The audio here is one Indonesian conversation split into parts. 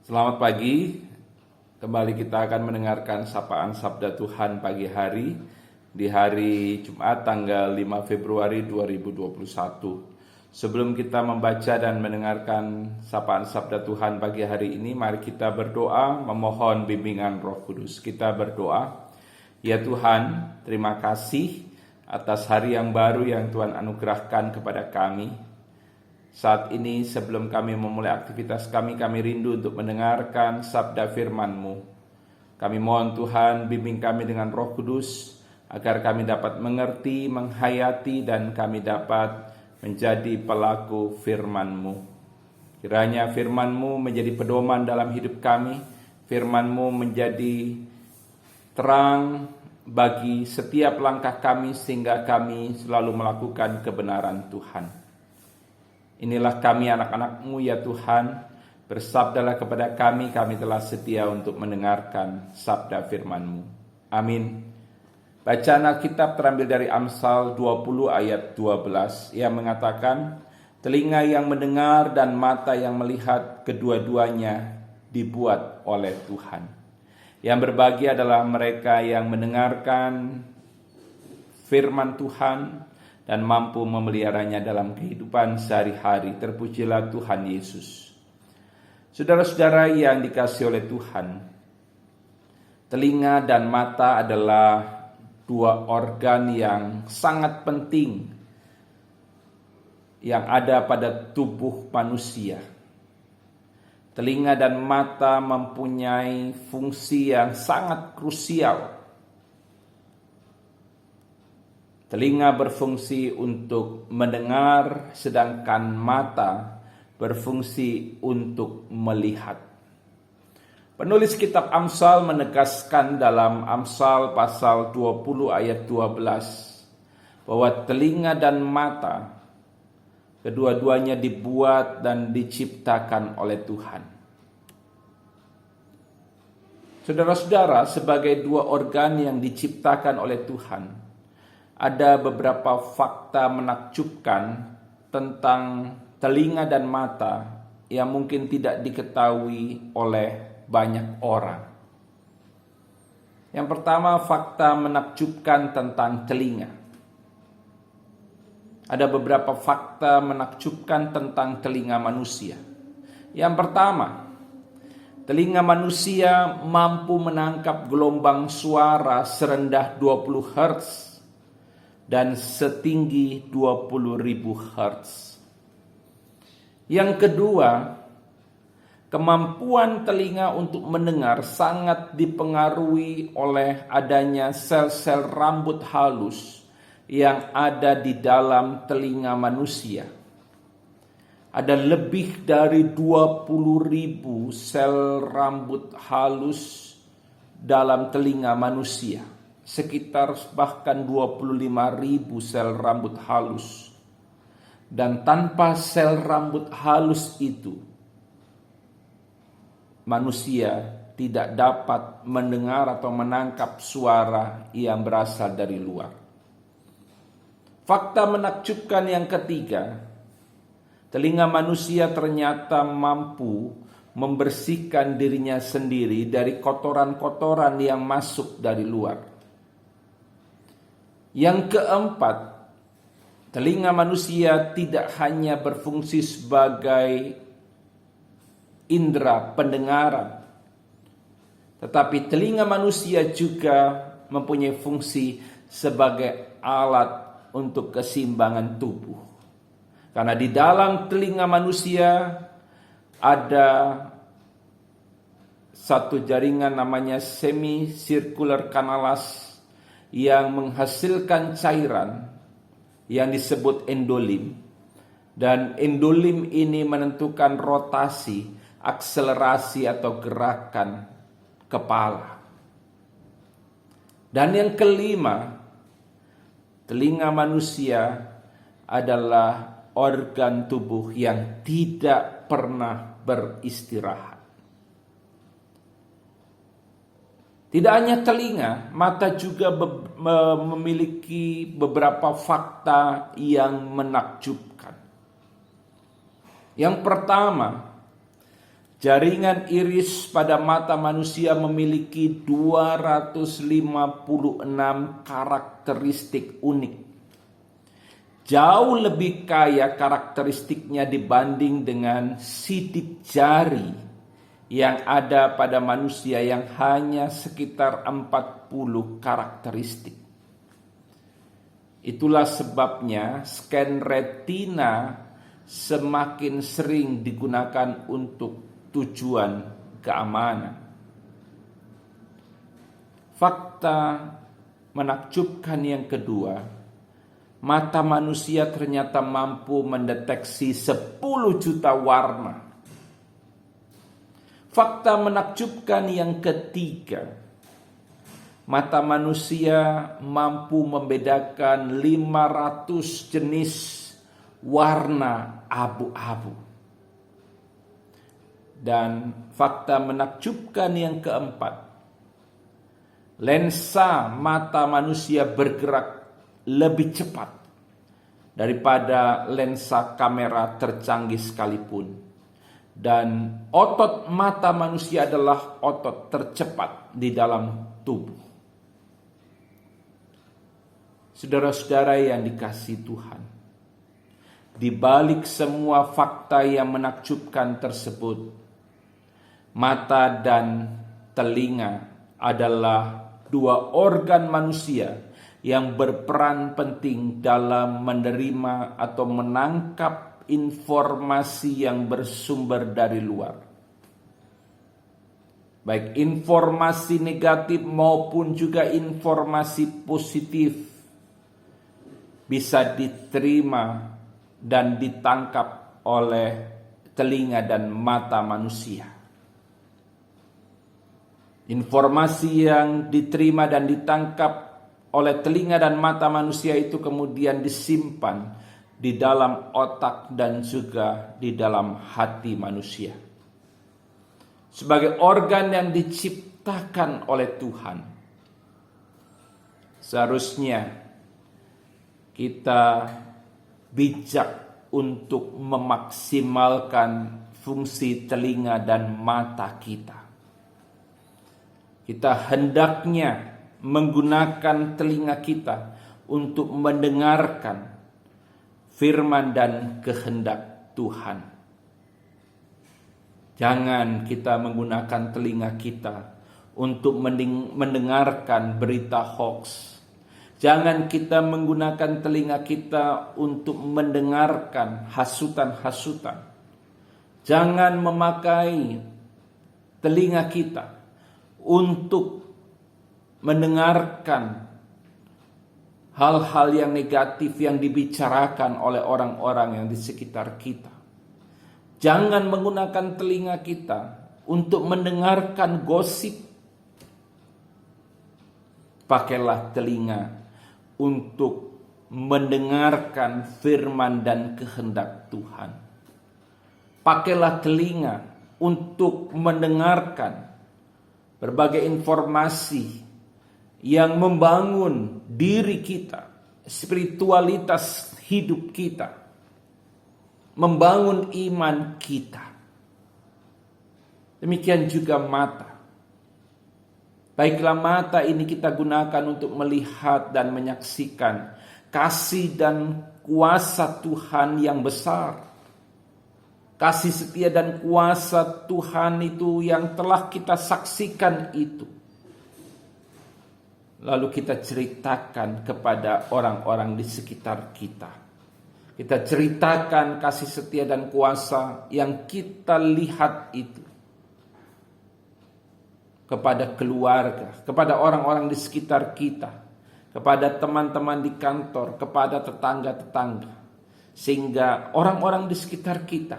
Selamat pagi, kembali kita akan mendengarkan sapaan Sabda Tuhan pagi hari di hari Jumat tanggal 5 Februari 2021. Sebelum kita membaca dan mendengarkan sapaan Sabda Tuhan pagi hari ini, mari kita berdoa memohon bimbingan Roh Kudus. Kita berdoa, ya Tuhan, terima kasih atas hari yang baru yang Tuhan anugerahkan kepada kami. Saat ini sebelum kami memulai aktivitas kami rindu untuk mendengarkan sabda firman-Mu. Kami mohon Tuhan bimbing kami dengan Roh Kudus agar kami dapat mengerti, menghayati, dan kami dapat menjadi pelaku firman-Mu. Kiranya firman-Mu menjadi pedoman dalam hidup kami, firman-Mu menjadi terang bagi setiap langkah kami sehingga kami selalu melakukan kebenaran Tuhan. Inilah kami anak-anak-Mu ya Tuhan, bersabdalah kepada kami telah setia untuk mendengarkan sabda firman-Mu. Amin. Bacaan Alkitab terambil dari Amsal 20 ayat 12 yang mengatakan, telinga yang mendengar dan mata yang melihat kedua-duanya dibuat oleh Tuhan. Yang berbahagia adalah mereka yang mendengarkan firman Tuhan dan mampu memeliharanya dalam kehidupan sehari-hari. Terpujilah Tuhan Yesus. Saudara-saudara yang dikasihi oleh Tuhan, telinga dan mata adalah dua organ yang sangat penting yang ada pada tubuh manusia. Telinga dan mata mempunyai fungsi yang sangat krusial. Telinga berfungsi untuk mendengar, sedangkan mata berfungsi untuk melihat. Penulis kitab Amsal menegaskan dalam Amsal pasal 20 ayat 12 bahwa telinga dan mata kedua-duanya dibuat dan diciptakan oleh Tuhan. Saudara-saudara, sebagai dua organ yang diciptakan oleh Tuhan, ada beberapa fakta menakjubkan tentang telinga dan mata yang mungkin tidak diketahui oleh banyak orang. Yang pertama, fakta menakjubkan tentang telinga. Ada beberapa fakta menakjubkan tentang telinga manusia. Yang pertama, telinga manusia mampu menangkap gelombang suara serendah 20 Hz dan setinggi 20.000 Hz. Yang kedua, kemampuan telinga untuk mendengar sangat dipengaruhi oleh adanya sel-sel rambut halus yang ada di dalam telinga manusia. Ada lebih dari 20.000 sel rambut halus dalam telinga manusia. Sekitar bahkan 25.000 sel rambut halus. Dan tanpa sel rambut halus itu, manusia tidak dapat mendengar atau menangkap suara yang berasal dari luar. Fakta menakjubkan yang ketiga, telinga manusia ternyata mampu membersihkan dirinya sendiri dari kotoran-kotoran yang masuk dari luar. Yang keempat, telinga manusia tidak hanya berfungsi sebagai indera pendengaran, tetapi telinga manusia juga mempunyai fungsi sebagai alat untuk keseimbangan tubuh. Karena di dalam telinga manusia ada satu jaringan namanya semicircular canalas yang menghasilkan cairan yang disebut endolim, dan endolim ini menentukan rotasi, akselerasi atau gerakan kepala. Dan yang kelima, telinga manusia adalah organ tubuh yang tidak pernah beristirahat. Tidak hanya telinga, mata juga memiliki beberapa fakta yang menakjubkan. Yang pertama, Jaringan iris pada mata manusia memiliki 256 karakteristik unik. Jauh lebih kaya karakteristiknya dibanding dengan sidik jari yang ada pada manusia yang hanya sekitar 40 karakteristik. Itulah sebabnya scan retina semakin sering digunakan untuk tujuan keamanan. Fakta menakjubkan yang kedua, mata manusia ternyata mampu mendeteksi 10 juta warna. Fakta menakjubkan yang ketiga, mata manusia mampu membedakan 500 jenis warna abu-abu. Dan fakta menakjubkan yang keempat, lensa mata manusia bergerak lebih cepat daripada lensa kamera tercanggih sekalipun. Dan otot mata manusia adalah otot tercepat di dalam tubuh. Saudara-saudara yang dikasihi Tuhan, di balik semua fakta yang menakjubkan tersebut, mata dan telinga adalah dua organ manusia yang berperan penting dalam menerima atau menangkap informasi yang bersumber dari luar. Baik informasi negatif maupun juga informasi positif bisa diterima dan ditangkap oleh telinga dan mata manusia. Informasi yang diterima dan ditangkap oleh telinga dan mata manusia itu kemudian disimpan di dalam otak dan juga di dalam hati manusia. Sebagai organ yang diciptakan oleh Tuhan, seharusnya kita bijak untuk memaksimalkan fungsi telinga dan mata kita. Kita hendaknya menggunakan telinga kita untuk mendengarkan firman dan kehendak Tuhan. Jangan kita menggunakan telinga kita untuk mendengarkan berita hoax. Jangan kita menggunakan telinga kita untuk mendengarkan hasutan-hasutan. Jangan memakai telinga kita untuk mendengarkan hal-hal yang negatif yang dibicarakan oleh orang-orang yang di sekitar kita. Jangan menggunakan telinga kita untuk mendengarkan gosip. Pakailah telinga untuk mendengarkan firman dan kehendak Tuhan. Pakailah telinga untuk mendengarkan berbagai informasi yang membangun diri kita, spiritualitas hidup kita, membangun iman kita. Demikian juga mata. Baiklah mata ini kita gunakan untuk melihat dan menyaksikan kasih dan kuasa Tuhan yang besar. Kasih setia dan kuasa Tuhan itu yang telah kita saksikan itu. Lalu kita ceritakan kepada orang-orang di sekitar kita. Kita ceritakan kasih setia dan kuasa yang kita lihat itu kepada keluarga, kepada orang-orang di sekitar kita, kepada teman-teman di kantor, kepada tetangga-tetangga. Sehingga orang-orang di sekitar kita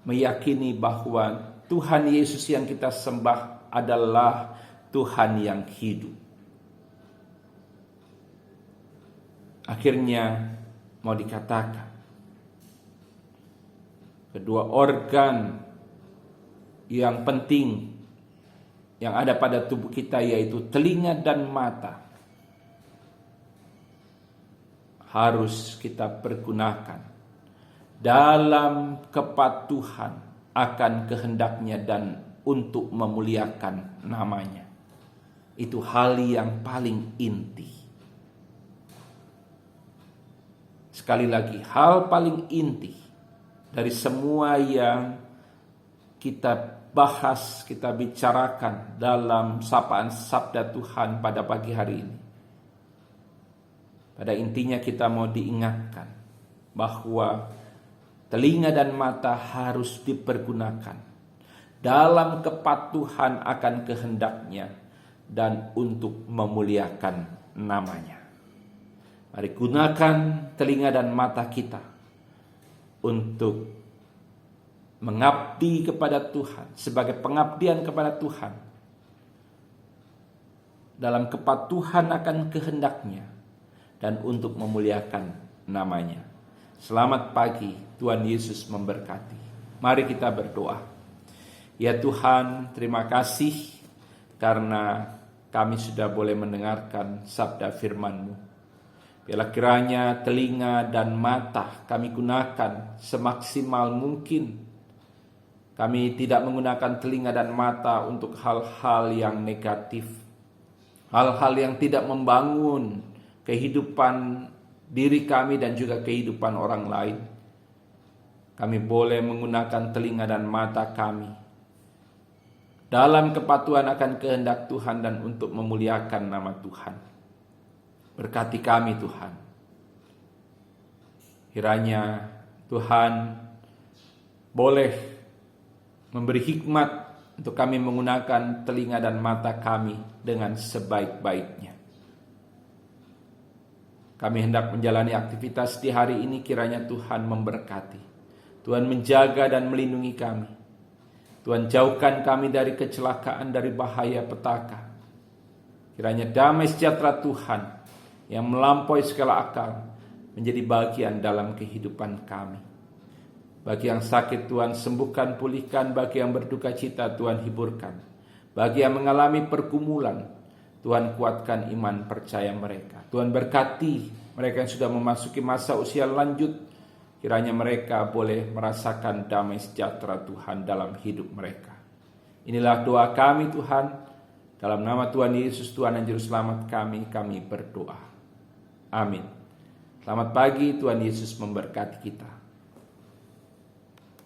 meyakini bahwa Tuhan Yesus yang kita sembah adalah Tuhan yang hidup. Akhirnya mau dikatakan, kedua organ yang penting yang ada pada tubuh kita yaitu telinga dan mata harus kita pergunakan dalam kepatuhan akan kehendaknya dan untuk memuliakan namanya. Itu hal yang paling inti. Sekali lagi, hal paling inti dari semua yang kita bahas, kita bicarakan dalam sapaan Sabda Tuhan pada pagi hari ini. Pada intinya kita mau diingatkan bahwa telinga dan mata harus dipergunakan dalam kepatuhan akan kehendaknya dan untuk memuliakan namanya. Mari gunakan telinga dan mata kita untuk mengabdi kepada Tuhan, sebagai pengabdian kepada Tuhan dalam kepatuhan akan kehendaknya dan untuk memuliakan namanya. Selamat pagi, Tuhan Yesus memberkati. Mari kita berdoa. Ya Tuhan, terima kasih karena kami sudah boleh mendengarkan sabda firman-Mu. Biarlah kiranya telinga dan mata kami gunakan semaksimal mungkin. Kami tidak menggunakan telinga dan mata untuk hal-hal yang negatif, hal-hal yang tidak membangun kehidupan diri kami dan juga kehidupan orang lain. Kami boleh menggunakan telinga dan mata kami dalam kepatuhan akan kehendak Tuhan dan untuk memuliakan nama Tuhan. Berkati kami Tuhan. Kiranya Tuhan boleh memberi hikmat untuk kami menggunakan telinga dan mata kami dengan sebaik-baiknya. Kami hendak menjalani aktivitas di hari ini, kiranya Tuhan memberkati. Tuhan menjaga dan melindungi kami. Tuhan jauhkan kami dari kecelakaan, dari bahaya petaka. Kiranya damai sejahtera Tuhan yang melampaui segala akal menjadi bagian dalam kehidupan kami. Bagi yang sakit Tuhan sembuhkan, pulihkan. Bagi yang berduka cita Tuhan hiburkan. Bagi yang mengalami pergumulan Tuhan kuatkan iman percaya mereka. Tuhan berkati mereka yang sudah memasuki masa usia lanjut. Kiranya mereka boleh merasakan damai sejahtera Tuhan dalam hidup mereka. Inilah doa kami Tuhan. Dalam nama Tuhan Yesus, Tuhan dan Juru Selamat kami berdoa. Amin. Selamat pagi, Tuhan Yesus memberkati kita.